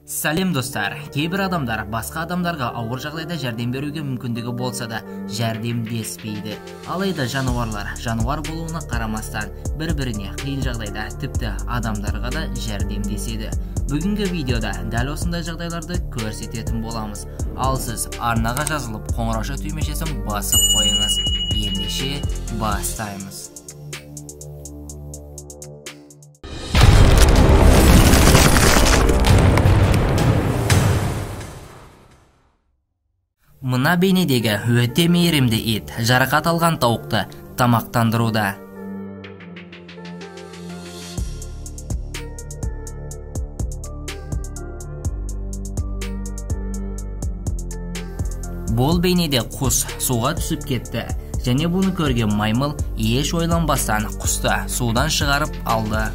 Сәлем достар, кейбір адамдар басқа адамдарға ауыр жағдайда жәрдем беруге мүмкіндігі болса да жәрдемдеспейді. Алайда жануар болуына қарамастан бір-біріне қиын жағдайда тіпті адамдарға да жәрдемдеседі. Бүгінгі видеода дәл осындай жағдайларды көрсететін боламыз. Ал сіз арнаға жазылып қоңырауша түймешесін басып қойыңыз. Ендеше бастаймыз. Мына бейнедегі өте мейірімді ит жарақат алған тауықты тамақтандыруда. Бұл бейнеде құс суға түсіп кетті, және бұны көрген маймыл еш ойланбастан құсты судан шығарып алды.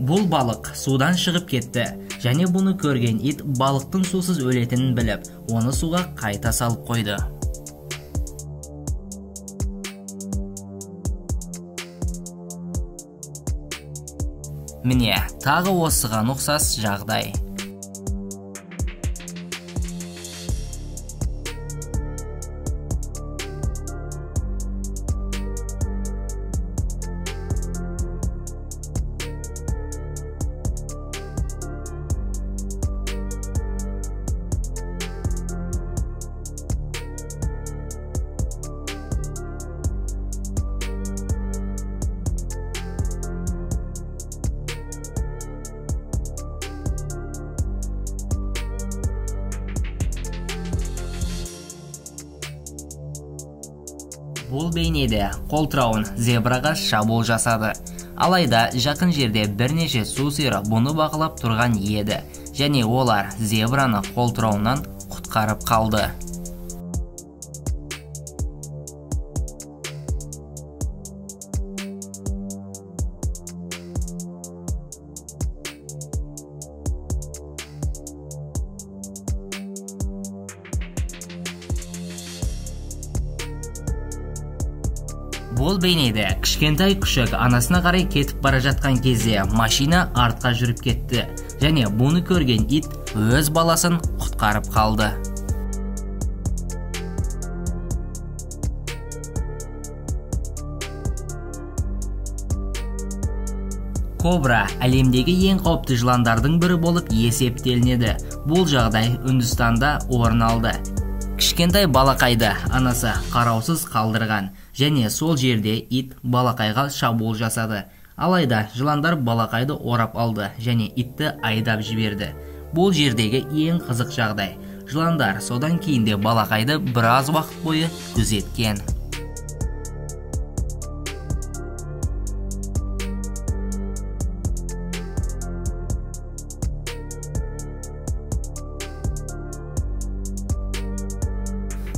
Бұл балық судан шығып кетті, және бұны көрген ит балықтың сусыз өлетінін біліп, оны суға қайта салып қойды. Міне, тағы осыған ұқсас жағдай. Бұл бейнеде қолтырауын зебраға шабуыл жасады. Алайда жақын жерде бірнеше су сиыры бұны бақылап тұрған еді, және олар зебраны қолтырауынан құтқарып қалды. Бұл бейнеде кішкентай күшік анасына қарай кетіп бара жатқан кезде машина артқа жүріп кетті, және бұны көрген ит өз баласын құтқарып қалды. Кобра әлемдегі ең қауіпті жыландардың бірі болып есептелінеді. Бұл жағдай Үндістанда орын алды. Кішкентай балақайды анасы қараусыз қалдырған, және сол жерде ит балақайға шабуыл жасады. Алайда жыландар балақайды орап алды және итті айдап жіберді. Бұл жердегі ең қызық жағдай. Жыландар содан кейінде балақайды біраз уақыт бойы күзеткен.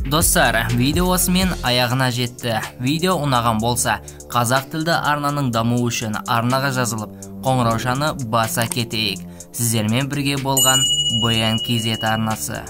Достар, видео осымен аяғына жетті. Видео ұнаған болса, қазақ тілді арнаның дамуы үшін арнаға жазылып, қоңыраушаны баса кетейік. Сіздермен бірге болған BN KZ арнасы.